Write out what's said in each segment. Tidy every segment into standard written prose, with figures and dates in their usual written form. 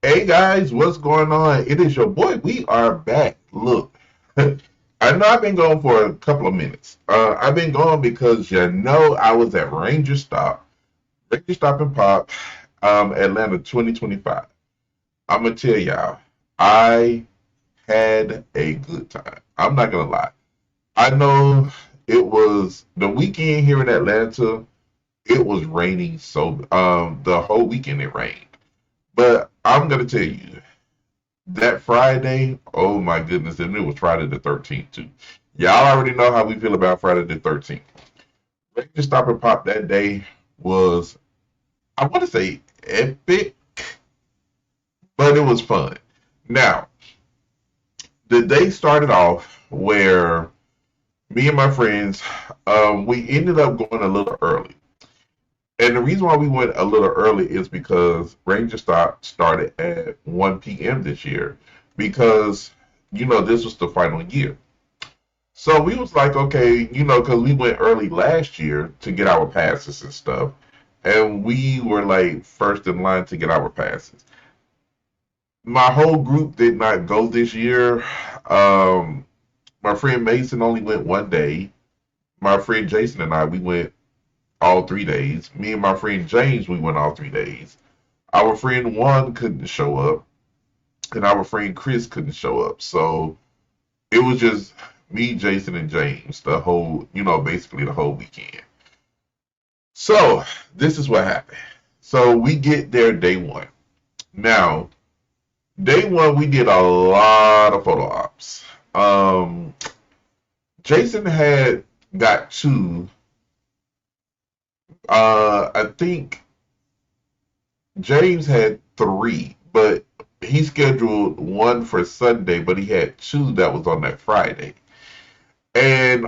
Hey guys, what's going on? It is your boy. We are back. Look, I know I've been gone for a couple of minutes. I've been gone because I was at Ranger Stop and Pop, Atlanta 2025. I'm gonna tell y'all, I had a good time. I'm not gonna lie. I know it was the weekend here in Atlanta. It was raining, so the whole weekend it rained. But I'm gonna tell you. That Friday, oh my goodness, and it was Friday the 13th too. Y'all already know how we feel about Friday the 13th. Ranger Stop and Pop that day was, I want to say epic, but it was fun. Now, the day started off where me and my friends, we ended up going a little early. And the reason why we went a little early is because Ranger Stop started at 1 p.m. this year because, this was the final year. So we was like, okay, because we went early last year to get our passes and stuff, and we were like first in line to get our passes. My whole group did not go this year. Um, my friend Mason only went one day. My friend Jason and I, we went all 3 days. Me and my friend James, we went all 3 days. Our friend Juan couldn't show up, and our friend Chris couldn't show up. So it was just me, Jason, and James the whole, basically the whole weekend. So this is what happened. So we get there day one. Now, day one, we did a lot of photo ops. Jason had got two. I think James had three, but he scheduled one for Sunday, but he had two that was on that Friday. And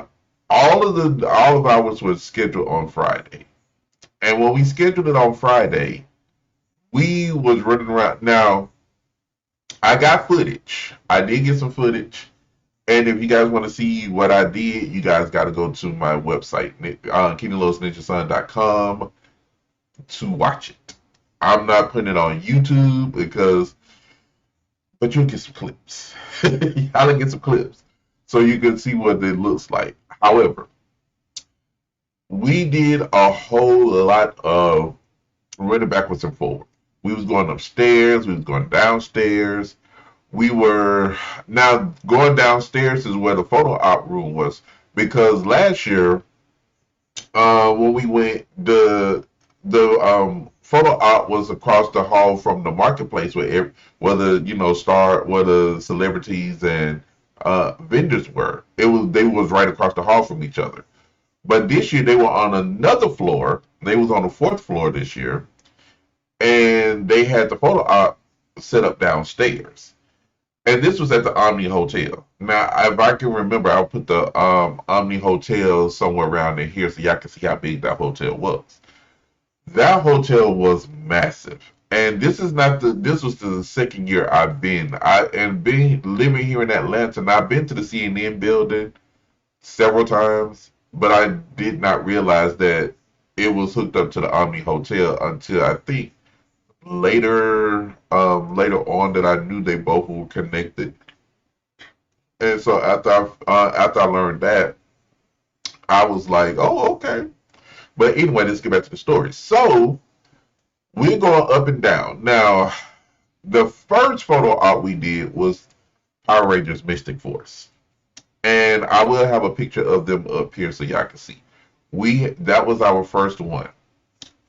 all of ours was scheduled on Friday. And when we scheduled it on Friday, we was running around. Now, I got footage. I did get some footage. And if you guys want to see what I did, you guys got to go to my website, KennilosNinjaSun.com, to watch it. I'm not putting it on YouTube but you'll get some clips. Y'all get some clips so you can see what it looks like. However, we did a whole lot of running backwards and forward. We was going upstairs, we was going downstairs. We were now going downstairs is where the photo op room was because last year when we went the photo op was across the hall from the marketplace where the celebrities and vendors were. They was right across the hall from each other. But this year they were on another floor. They was on the fourth floor this year, and they had the photo op set up downstairs. And this was at the Omni Hotel. Now, if I can remember, I'll put the Omni Hotel somewhere around in here so y'all can see how big that hotel was. That hotel was massive. And this was the second year I've been. I and being living here in Atlanta, and I've been to the CNN building several times, but I did not realize that it was hooked up to the Omni Hotel until I think later on that I knew they both were connected. And so after I learned that, I was like, oh, okay. But anyway, let's get back to the story. So we're going up and down. Now, the first photo op we did was Power Rangers Mystic Force. And I will have a picture of them up here so y'all can see. That was our first one.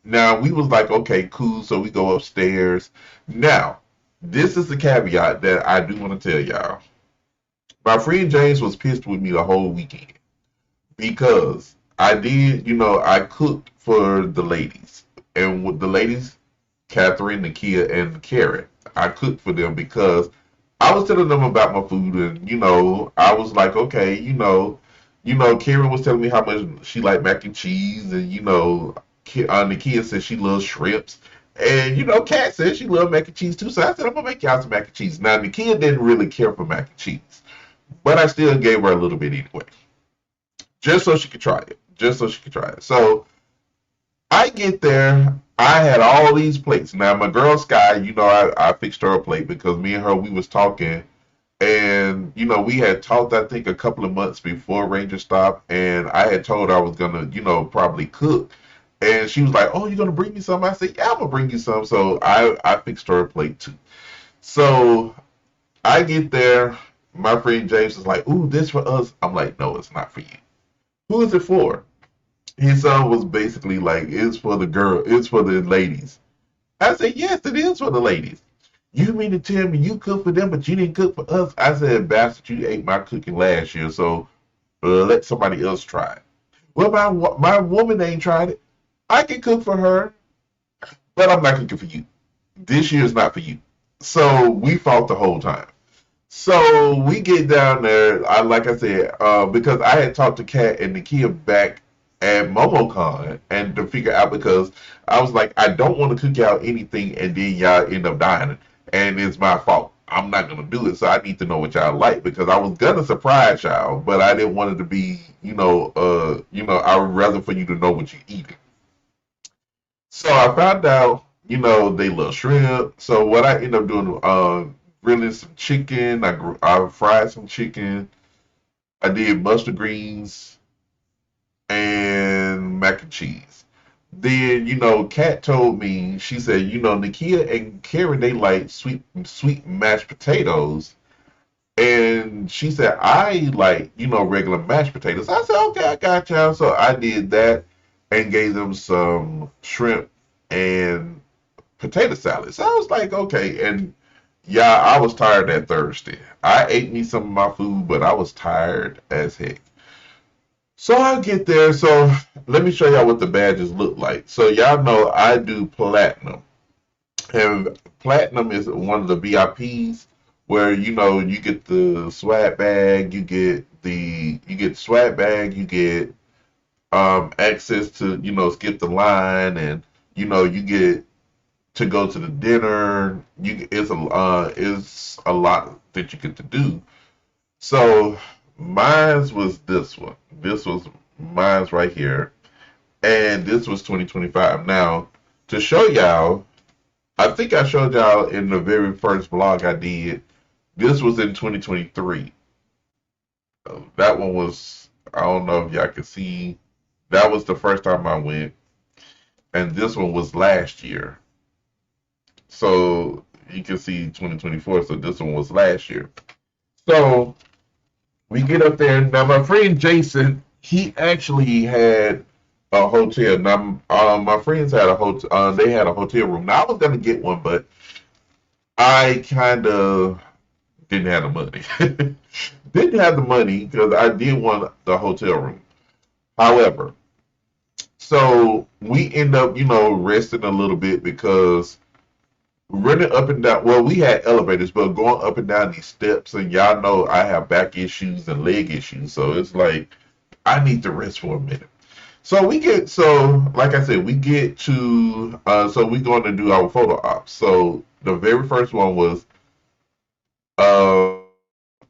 Now we was like, okay, cool. So we go upstairs. Now, this is the caveat that I do want to tell y'all. My friend James was pissed with me the whole weekend because I cooked for the ladies. And with the ladies, Catherine, Nakia, and Karen, I cooked for them because I was telling them about my food, and I was like, okay, Karen was telling me how much she liked mac and cheese, and Nakia said she loves shrimps, and Kat said she loved mac and cheese too. So I said I'm gonna make y'all some mac and cheese. Now Nakia didn't really care for mac and cheese, but I still gave her a little bit anyway, just so she could try it. So I get there. I had all these plates. Now my girl Sky, I fixed her a plate because me and her we was talking, and we had talked I think a couple of months before Ranger Stop, and I had told her I was gonna probably cook, and she was like, "Oh, you gonna bring me some?" I said, "Yeah, I'm gonna bring you some." So I fixed her a plate too. So I get there. My friend James is like, "Ooh, this for us." I'm like, "No, it's not for you. Who is it for?" His son was basically like, "It's for the girl. It's for the ladies." I said, "Yes, it is for the ladies." You mean to tell me you cook for them, but you didn't cook for us? I said, "Bastard, you ate my cooking last year, so let somebody else try it." Well, my woman ain't tried it. I can cook for her, but I'm not cooking for you. This year is not for you. So we fought the whole time. So we get down there. Like I said, because I had talked to Kat and Nakia back at MomoCon and to figure out because I was like, I don't want to cook y'all anything and then y'all end up dying, and it's my fault. I'm not gonna do it, so I need to know what y'all like because I was gonna surprise y'all, but I didn't want it to be, I would rather for you to know what you eat. So I found out, they love shrimp. So what I ended up doing, grilling some chicken. I fried some chicken. I did mustard greens and mac and cheese. Then, Kat told me, she said, Nakia and Karen, they like sweet mashed potatoes. And she said, I like, regular mashed potatoes. I said, okay, I got y'all. So I did that and gave them some shrimp and potato salad. So I was like, okay. And yeah, I was tired that Thursday. I ate me some of my food, but I was tired as heck. So I get there. So let me show y'all what the badges look like. So y'all know I do platinum. And platinum is one of the VIPs where you get the swag bag, you get swag bag, you get access to skip the line, and you get to go to the dinner. It's a lot that you get to do. So mine's was this one. This was mine's right here, and this was 2025. Now to show y'all, I think I showed y'all in the very first vlog I did. This was in 2023. That one was, I don't know if y'all can see. That was the first time I went, and this one was last year. So you can see 2024. So this one was last year. So we get up there. Now my friend Jason, he actually had a hotel. Now my friends had a hotel. They had a hotel room. Now I was gonna get one, but I kind of didn't have the money. Didn't have the money because I did want the hotel room. However, so we end up, resting a little bit because running up and down. Well, we had elevators, but going up and down these steps, and y'all know I have back issues and leg issues, so it's like I need to rest for a minute. So like I said, we get to so we going to do our photo ops. So the very first one was uh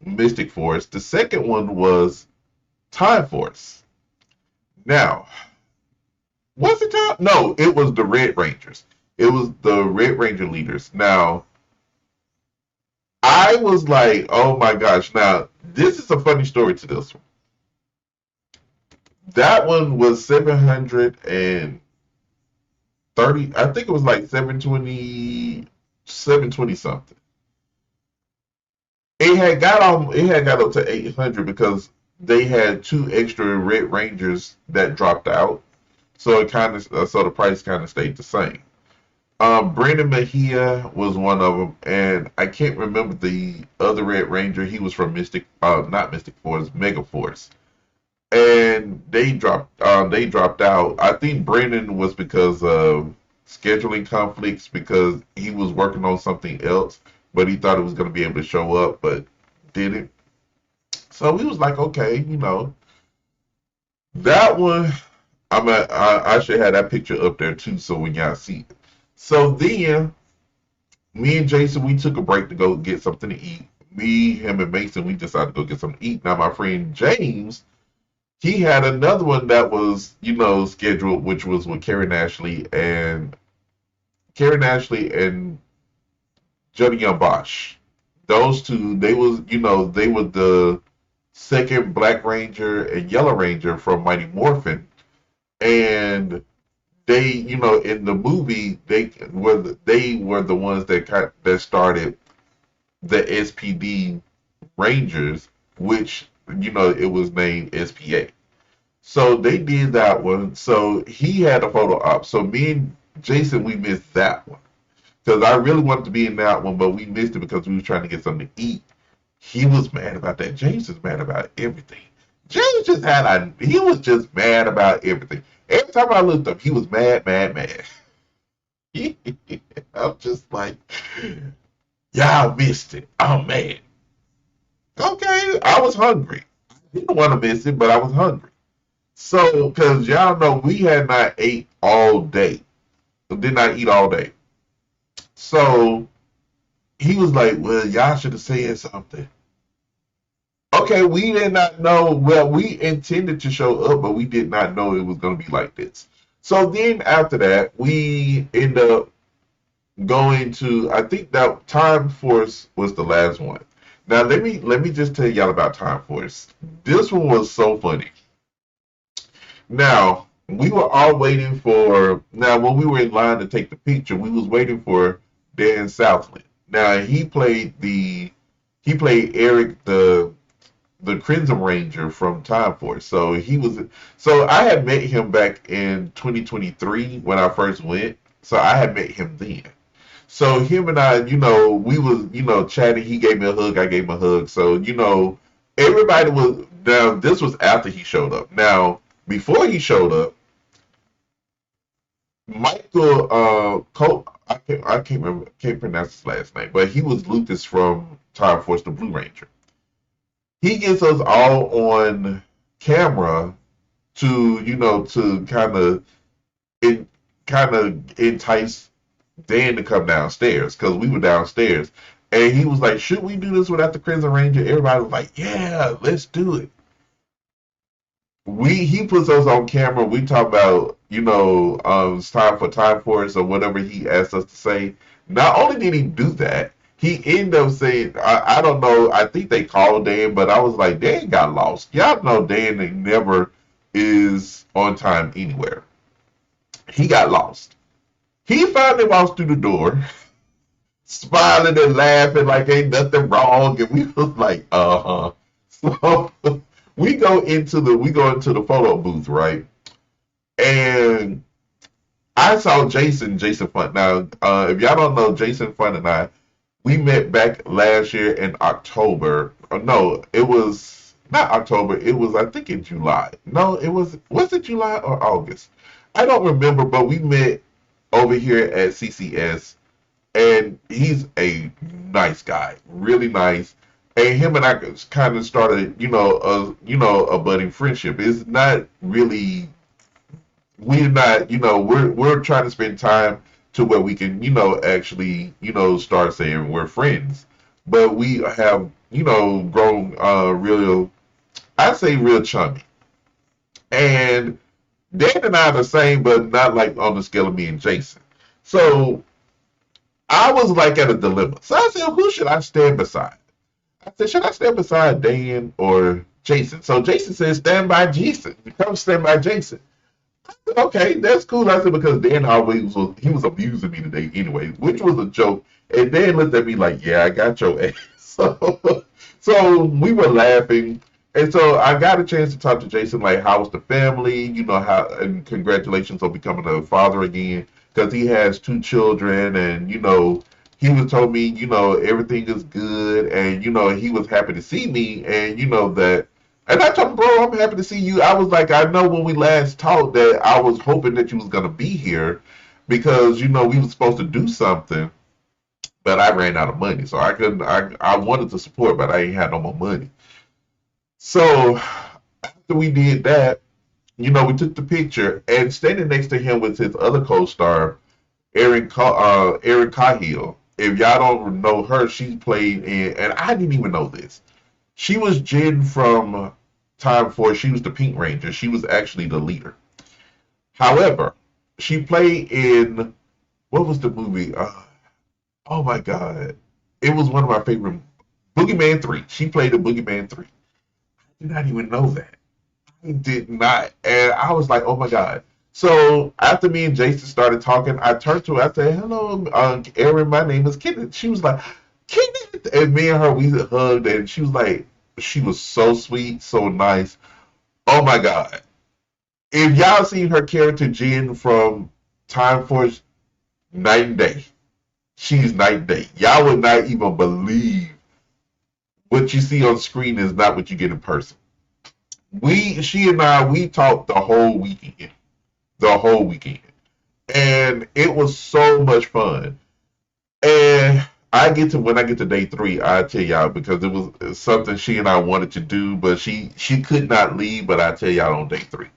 Mystic Force. The second one was Time Force. Now, was it time? No, it was the Red Rangers. It was the Red Ranger leaders. Now, I was like, oh my gosh. Now, this is a funny story to this one. That one was 730. I think it was like 720, 720 something. It had got up to 800 because they had two extra Red Rangers that dropped out. So so the price kind of stayed the same. Brandon Mejia was one of them, and I can't remember the other Red Ranger. He was from not Mystic Force, Mega Force, and they dropped out. I think Brandon was because of scheduling conflicts because he was working on something else, but he thought it was going to be able to show up, but didn't. So we was like, okay, that one. I should have that picture up there too, so when y'all see it. So then, me and Jason, we took a break to go get something to eat. Me, him, and Mason, we decided to go get something to eat. Now, my friend James he had another one that was, scheduled, which was with Karen Ashley and Jody Young Bosch. Those two, they were the second Black Ranger and Yellow Ranger from Mighty Morphin, and they, in the movie, they were the ones that started the SPD Rangers, which, it was named SPA. So they did that one. So he had a photo op. So me and Jason, we missed that one because I really wanted to be in that one, but we missed it because we were trying to get something to eat. He was mad about that. James was mad about everything. James he was just mad about everything. Every time I looked up, he was mad, mad, mad. I'm just like, y'all missed it. I'm mad. Okay, I was hungry. I didn't want to miss it, but I was hungry. So, because y'all know we had not ate all day, did not eat all day. So he was like, "Well, y'all should have said something." Okay, we did not know. Well, we intended to show up, but we did not know it was going to be like this. So then after that, we end up going to. I think that Time Force was the last one. Now let me just tell y'all about Time Force. This one was so funny. Now, we were all waiting for, now when we were in line to take the picture, we was waiting for Dan Southland. Now he played Eric the Crimson Ranger from Time Force. So I had met him back in 2023 when I first went. So I had met him then. So him and I, we was, chatting. He gave me a hug, I gave him a hug. So, everybody was, now this was after he showed up. Now, before he showed up, Michael I can't remember, can't pronounce his last name, but he was Lucas from Time Force, the Blue Ranger. He gets us all on camera to, to in, kind of entice Dan to come downstairs because we were downstairs. And he was like, "Should we do this without the Crimson Ranger?" Everybody was like, "Yeah, let's do it." He puts us on camera. We talk about, it's time for Time Force or whatever he asked us to say. Not only did he do that, he ended up saying, I don't know, I think they called Dan, but I was like, Dan got lost. Y'all know Dan never is on time anywhere. He got lost. He finally walks through the door, smiling and laughing like ain't nothing wrong, and we was like, uh-huh. So we go into the photo booth, right? And I saw Jason Fun. Now, if y'all don't know, Jason Fun and I, we met back last year in October. No, it was not October. It was, I think, in July. No, was it July or August? I don't remember, but we met over here at CCS, and he's a nice guy, really nice. And him and I kind of started, a budding friendship. It's not really, we're not, we're trying to spend time to where we can, actually, start saying we're friends. But we have, grown real, I'd say real chummy. And Dan and I are the same, but not like on the scale of me and Jason. So I was like at a dilemma. So I said, who should I stand beside? I said, should I stand beside Dan or Jason? So Jason said, stand by Jason. Come stand by Jason. I said, okay, that's cool. I said, because Dan always he was abusing me today anyway, which was a joke. And Dan looked at me like, yeah, I got your ass. So we were laughing. And so I got a chance to talk to Jason, like, how's the family? And congratulations on becoming a father again. Because he has two children, and, he was told me, everything is good, and, he was happy to see me, and, that. And I told him, bro, I'm happy to see you. I was like, I know when we last talked that I was hoping that you was going to be here because, we were supposed to do something, but I ran out of money. So I couldn't, I wanted to support, but I ain't had no more money. So after we did that, we took the picture, and standing next to him was his other co-star, Erin Cahill. If y'all don't know her, she played in, and I didn't even know this. She was Jen from Time Force, she was the Pink Ranger. She was actually the leader. However, she played in what was the movie? Oh my God, it was one of my favorite. Boogeyman 3. She played in Boogeyman 3. I did not even know that. I did not, and I was like, oh my God. So after me and Jason started talking, I turned to her. I said, "Hello, Erin. My name is Kenneth." She was like, "Kenneth," and me and her we hugged, and she was like, she was so sweet, so nice. Oh my God! If y'all seen her character Jen from Time Force, night and day. She's night and day. Y'all would not even believe what you see on screen is not what you get in person. She and I, we talked the whole weekend, and it was so much fun. And when I get to day 3, I tell y'all because it was something she and I wanted to do, but she could not leave. But I tell y'all on day 3.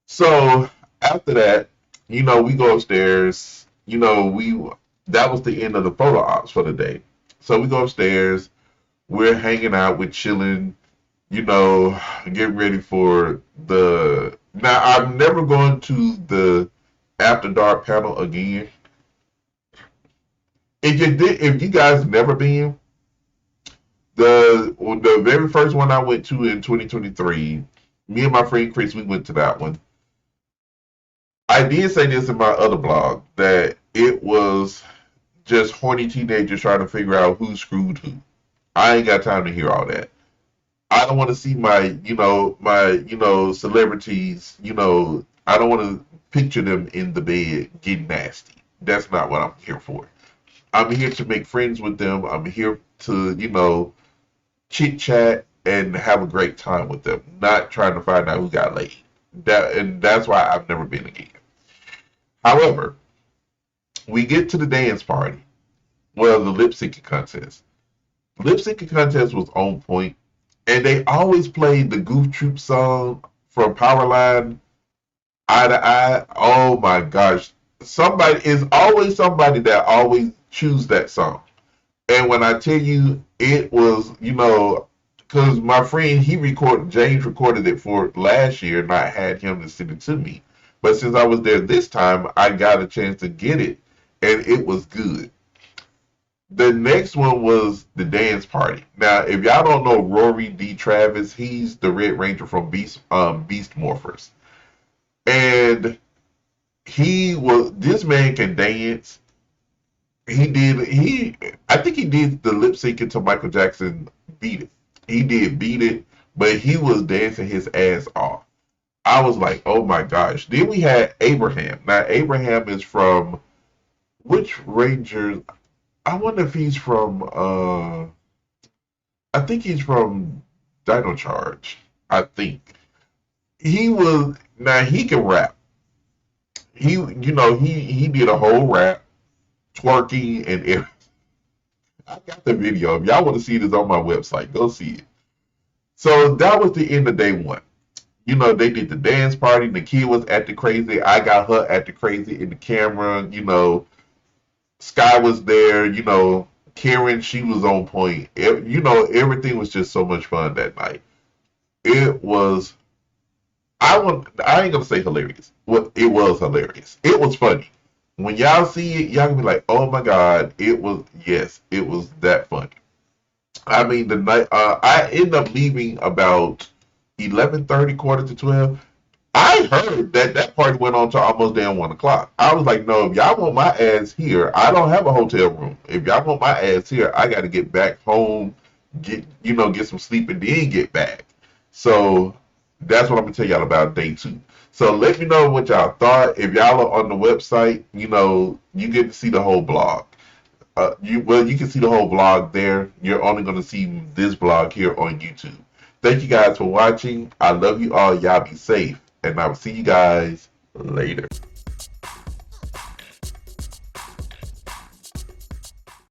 So after that, we go upstairs. That was the end of the photo ops for the day. So we go upstairs. We're hanging out, we're chilling, getting ready for the. Now I'm never going to the after dark panel again. If you guys never been, the very first one I went to in 2023, me and my friend Chris, we went to that one. I did say this in my other blog that it was just horny teenagers trying to figure out who screwed who. I ain't got time to hear all that. I don't want to see my celebrities, I don't want to picture them in the bed getting nasty. That's not what I'm here for. I'm here to make friends with them. I'm here to, chit chat and have a great time with them, not trying to find out who got laid. That's why I've never been again. However, we get to the dance party. Well, the lip syncing contest. Lip syncing contest was on point, and they always played the Goof Troop song from Powerline, Eye to Eye. Oh my gosh. Somebody is always somebody that always choose that song. And when I tell you it was, because my friend James recorded it for last year, and I had him to send it to me. But since I was there this time, I got a chance to get it, and it was good. The next one was the dance party. Now, if y'all don't know Rory D. Travis, he's the Red Ranger from Beast Morphers. And this man can dance. I think he did the lip syncing to Michael Jackson Beat It. He did Beat It, but he was dancing his ass off. I was like, oh my gosh. Then we had Abraham. Now, Abraham is from which Ranger? I wonder if he's from, I think he's from Dino Charge. I think. Now he can rap. He did a whole rap, twerking and everything. I got the video. If y'all want to see this on my website, go see it. So that was the end of day 1. They did the dance party. The kid was acting crazy. I got her acting crazy in the camera. Sky was there. Karen, she was on point. Everything was just so much fun that night. It was. I ain't gonna say hilarious. Well, it was hilarious. It was funny. When y'all see it, y'all gonna be like, "Oh my God!" It was it was that funny. I mean, the night I ended up leaving about 11:30, quarter to 12. I heard that party went on to almost damn 1 o'clock. I was like, no, if y'all want my ass here, I don't have a hotel room. If y'all want my ass here, I got to get back home, get some sleep, and then get back. So that's what I'm gonna tell y'all about day 2. So let me know what y'all thought. If y'all are on the website, you get to see the whole blog. You can see the whole blog there. You're only gonna see this blog here on YouTube. Thank you guys for watching. I love you all. Y'all be safe. And I will see you guys later.